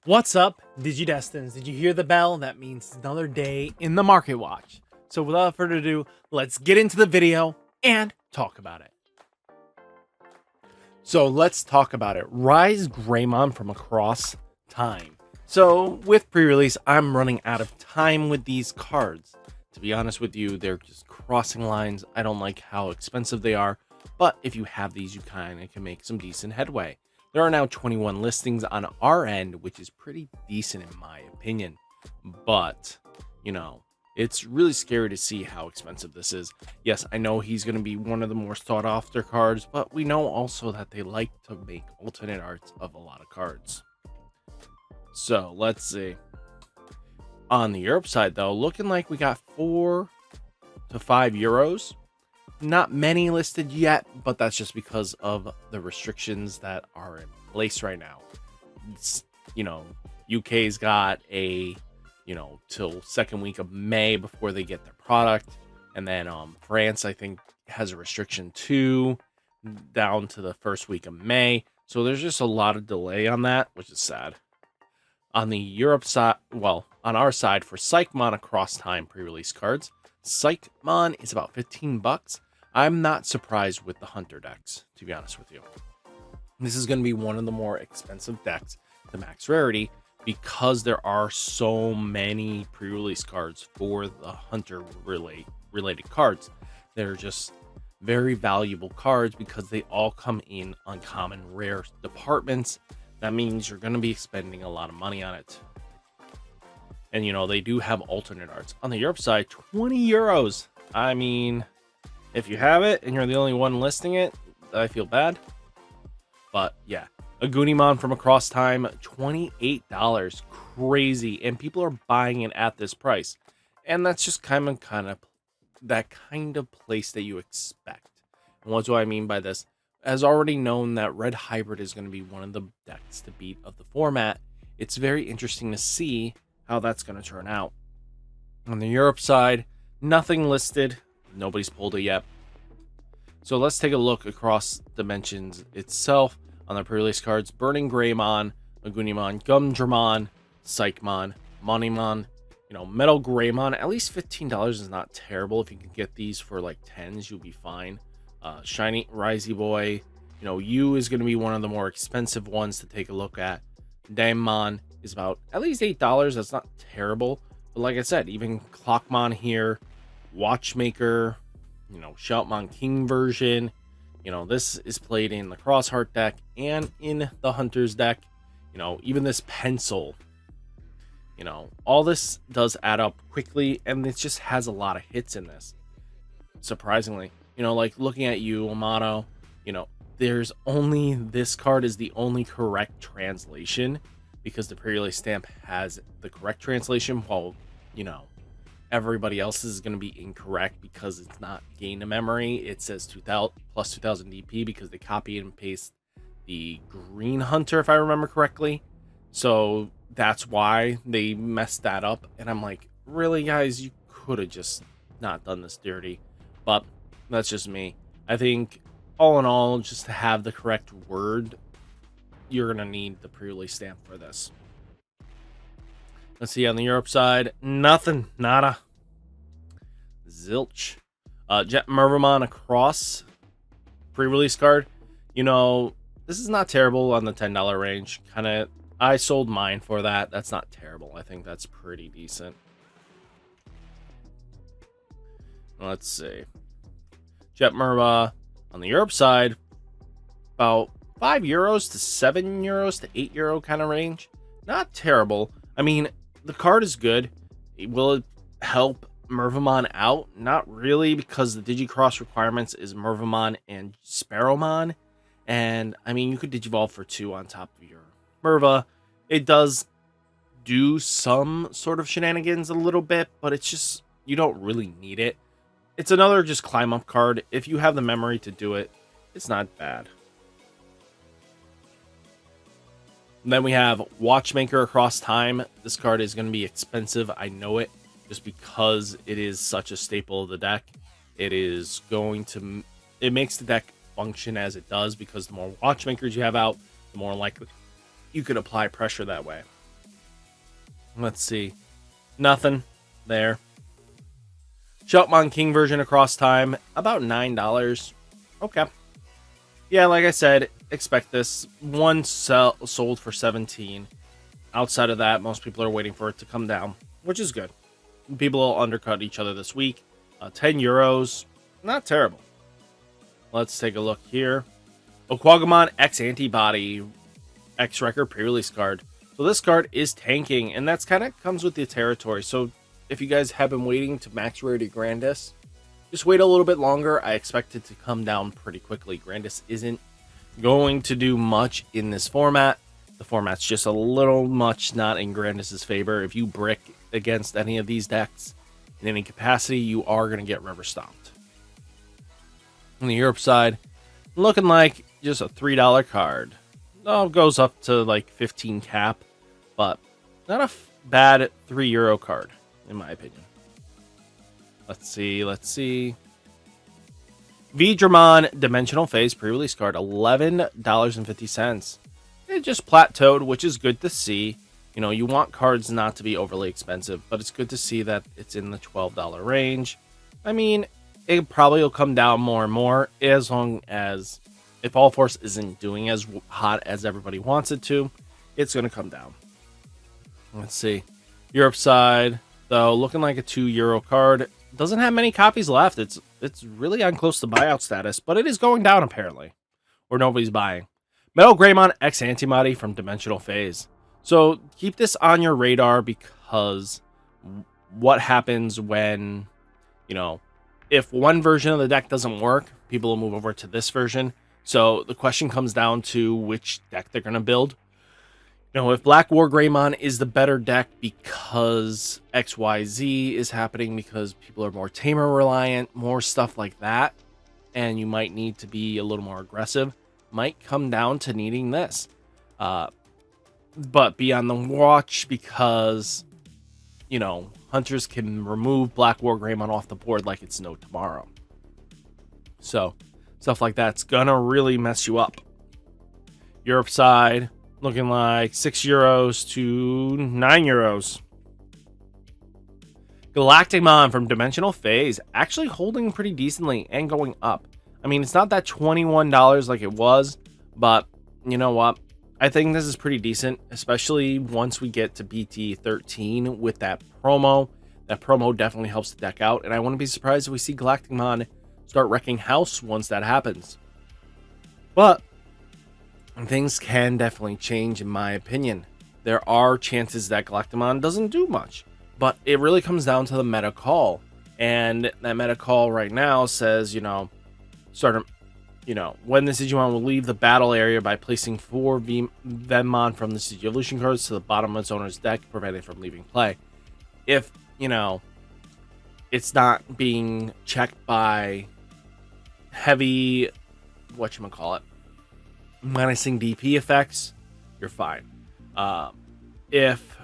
What's up, Digidestins? Did you hear the bell? That means another day in the market watch. So without further ado, let's get into the video and talk about it. So let's talk about it. Rise Greymon from across time. So with pre-release, I'm running out of time with these cards. To be honest with you, they're just crossing lines. I don't like how expensive they are, but if you have these, you kind of can make some decent headway. There are now 21 listings on our end, which is pretty decent in my opinion. But, you know, it's really scary to see how expensive this is. Yes, I know he's going to be one of the more sought after cards, but we know also that they like to make alternate arts of a lot of cards. So let's see. On the Europe side, though, looking like we got 4 to 5 euros. Not many listed yet, but that's just because of the restrictions that are in place right now. UK's got a, till second week of May before they get their product. And then France, I think, has a restriction too, down to the first week of May. So there's just a lot of delay on that, which is sad. On the Europe side, well, on our side for Psychmon across time pre-release cards, Psychmon is about 15 bucks. I'm not surprised with the Hunter decks, to be honest with you. This is going to be one of the more expensive decks, the max rarity, because there are so many pre-release cards for the Hunter related cards. They're just very valuable cards because they all come in uncommon rare departments. That means you're going to be spending a lot of money on it. And, they do have alternate arts. On the Europe side, 20 euros. I mean, if you have it and you're the only one listing it, I feel bad. But, yeah. A Goonimon from across time, $28. Crazy. And people are buying it at this price. And that's just kind of that kind of place that you expect. And what do I mean by this? As already known that Red Hybrid is going to be one of the decks to beat of the format, it's very interesting to see how that's going to turn out. On the Europe side, nothing listed. Nobody's pulled it yet. So let's take a look across dimensions itself on the pre-release cards. Burning Greymon, Lagunimon, Gumdramon, Psychmon, Monimon, Metal Greymon. At least $15 is not terrible. If you can get these for like 10s, you'll be fine. Shiny Risey Boy, U is going to be one of the more expensive ones to take a look at. Daemon is about at least $8. That's not terrible. But like I said, even Clockmon here, Watchmaker, Shoutmon King version. This is played in the Crossheart deck and in the Hunter's deck. Even this Pencil. All this does add up quickly, and it just has a lot of hits in this. Surprisingly. Like looking at you, Amato, there's only this card is the only correct translation because the pre-release stamp has the correct translation, while, everybody else is going to be incorrect because it's not gain to memory. It says 2000 plus 2000 DP because they copy and paste the Green Hunter, if I remember correctly. So that's why they messed that up. And I'm like, really, guys, you could have just not done this dirty. But that's just me. I think all in all, just to have the correct word, you're going to need the pre-release stamp for this. Let's see on the Europe side. Nothing. Nada. Zilch. Jet Mervamon across pre-release card. This is not terrible on the $10 range. I sold mine for that. That's not terrible. I think that's pretty decent. Let's see. Jet Merva on the Europe side, about 5 euros to 7 euros to 8 euro kind of range. Not terrible. I mean, the card is good. Will it help Mervamon out? Not really, because the Digicross requirements is Mervamon and Sparrowmon. And, I mean, you could Digivolve for 2 on top of your Merva. It does do some sort of shenanigans a little bit, but it's just, you don't really need it. It's another just climb up card. If you have the memory to do it, it's not bad. And then we have Watchmaker across time. This card is going to be expensive. I know it, just because it is such a staple of the deck. It makes the deck function as it does, because the more Watchmakers you have out, the more likely you could apply pressure that way. Let's see. Nothing there. Sheltmon King version across time, about $9. Okay. Yeah, like I said, expect this. One sold for 17. Outside of that, most people are waiting for it to come down, which is good. People will undercut each other this week. 10 euros, not terrible. Let's take a look here. Okwagumon X Antibody X Record pre-release card. So this card is tanking, and that's kind of comes with the territory. So if you guys have been waiting to max rarity Grandis, just wait a little bit longer. I expect it to come down pretty quickly. Grandis isn't going to do much in this format. The format's just a little much not in Grandis's favor. If you brick against any of these decks in any capacity, you are going to get rubber stomped. On the Europe side, looking like just a $3 card. Oh, goes up to like 15 cap, but not a bad €3 card, in my opinion. Let's see. Digimon Dimensional Phase pre-release card, $11.50. It just plateaued, which is good to see. You know, you want cards not to be overly expensive, but it's good to see that it's in the $12 range. I mean, it probably will come down more and more as long as if All Force isn't doing as hot as everybody wants it to, it's going to come down. Let's see. Europe side, though, looking like a €2 card. Doesn't have many copies left. It's really on close to buyout status, but it is going down apparently, or nobody's buying. Metal Greymon X Antibody from Dimensional Phase. So keep this on your radar, because what happens when, you know, if one version of the deck doesn't work, people will move over to this version. So the question comes down to which deck they're going to build. You know, if Black War Greymon is the better deck because XYZ is happening, because people are more tamer reliant, more stuff like that, and you might need to be a little more aggressive, might come down to needing this. But be on the watch, because, you know, hunters can remove Black War Greymon off the board like it's no tomorrow. So stuff like that's gonna really mess you up. Europe side, looking like €6 to €9. Galacticmon from Dimensional Phase, actually holding pretty decently and going up. I mean, it's not that $21 like it was, but you know what? I think this is pretty decent, especially once we get to Bt-13 with that promo. That promo definitely helps the deck out, and I wouldn't be surprised if we see Galacticmon start wrecking house once that happens. But things can definitely change, in my opinion. There are chances that Galacticmon doesn't do much, but it really comes down to the meta call. And that meta call right now says, you know, when the Digimon will leave the battle area by placing 4 Venmon from the Evolution cards to the bottom of its owner's deck, preventing it from leaving play. If, you know, it's not being checked by heavy, menacing DP effects, you're fine. If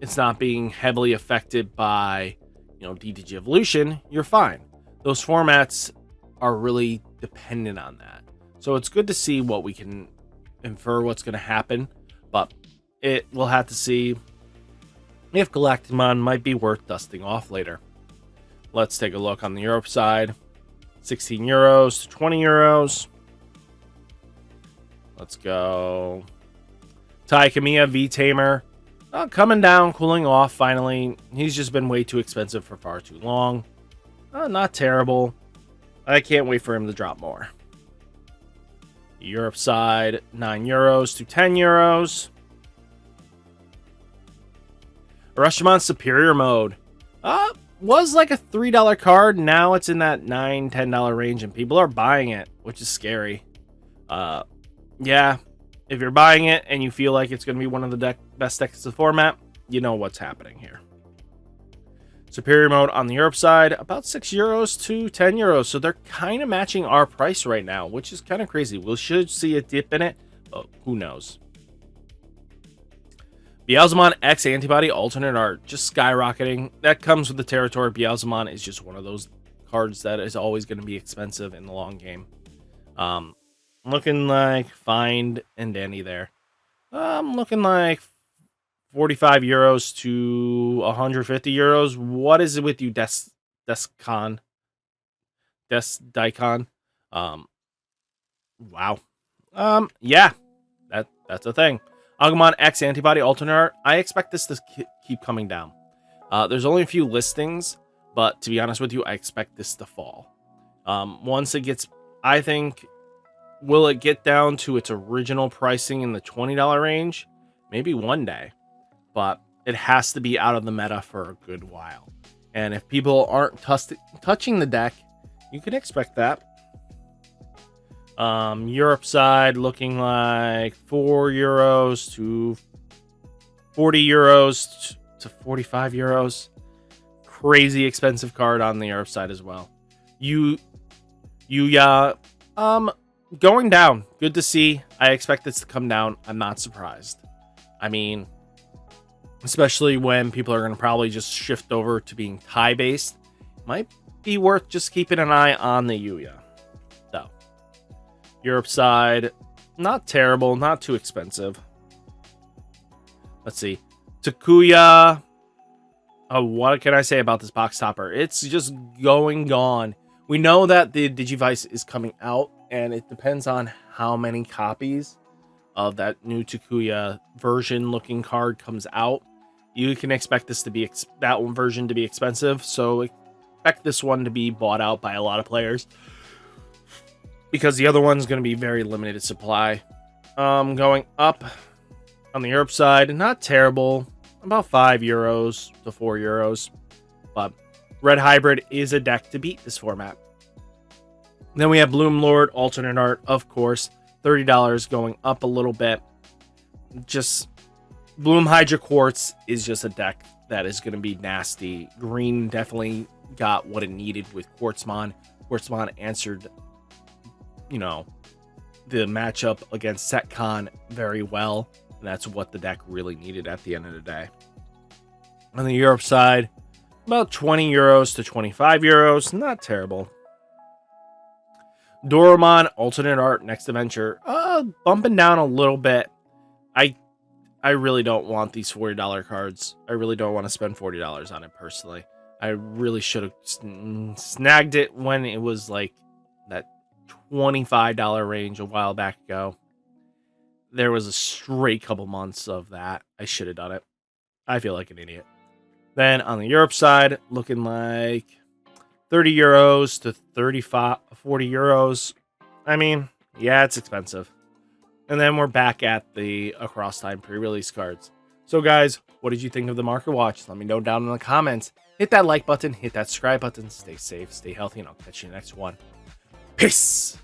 it's not being heavily affected by, you know, DDG Evolution, you're fine. Those formats are really dependent on that. So it's good to see what we can infer what's going to happen, but we'll have to see if Galacticmon might be worth dusting off later. Let's take a look on the Europe side. €16 to €20. Let's go. Tai Kamiya V-Tamer. Coming down, cooling off finally. He's just been way too expensive for far too long. Not terrible. I can't wait for him to drop more. Europe side, €9 to €10. Rashomon Superior Mode. Was like a $3 card. Now it's in that $9, $10 range, and people are buying it, which is scary. Yeah, if you're buying it and you feel like it's going to be one of the best decks of the format, you know what's happening here. Superior Mode on the Europe side, about €6 to €10. So they're kind of matching our price right now, which is kind of crazy. We should see a dip in it, but who knows. Beelzemon X Antibody Alternate Art, just skyrocketing. That comes with the territory. Beelzemon is just one of those cards that is always going to be expensive in the long game. Looking like Find and Danny there. Looking like 45 euros to 150 euros. What is it with you, Daikon? Um, wow. Yeah, that's a thing. Agumon X Antibody Alternate Art. I expect this to keep coming down. There's only a few listings, but to be honest with you, I expect this to fall. Once it gets, I think, will it get down to its original pricing in the $20 range? Maybe one day, but it has to be out of the meta for a good while. And if people aren't touching the deck, you can expect that. Europe side looking like 4 euros to 40 euros to 45 euros. Crazy expensive card on the Europe side as well. Yuya, going down. Good to see. I expect this to come down. I'm not surprised. I mean, especially when people are going to probably just shift over to being Thai based, might be worth just keeping an eye on the Yuya. Though, Europe side, not terrible, not too expensive. Let's see, Takuya. What can I say about this box topper? It's just gone. We know that the Digivice is coming out, and it depends on how many copies of that new Takuya version looking card comes out. You can expect this to be that one version to be expensive, so expect this one to be bought out by a lot of players because the other one's going to be very limited supply. Going up on the Europe side, not terrible, about 5 euros to 4 euros, but Red Hybrid is a deck to beat this format. Then we have Bloom Lord Alternate Art, of course, $30, going up a little bit. Just Bloom Hydra Quartz is just a deck that is going to be nasty. Green definitely got what it needed with Quartzmon. Quartzmon answered, the matchup against Setcon very well. And that's what the deck really needed at the end of the day. On the Europe side, about 20 euros to 25 euros. Not terrible. Doraemon Alternate Art Next Adventure. Bumping down a little bit. I really don't want these $40 cards. I really don't want to spend $40 on it personally. I really should have snagged it when it was like that $25 range a while back ago. There was a straight couple months of that. I should have done it. I feel like an idiot. Then on the Europe side, looking like 30 euros to 40 euros. I mean, yeah, it's expensive. And then we're back at the Across Time pre-release cards. So guys, what did you think of the Market Watch? Let me know down in the comments. Hit that like button, hit that subscribe button. Stay safe, stay healthy, and I'll catch you in the next one. Peace!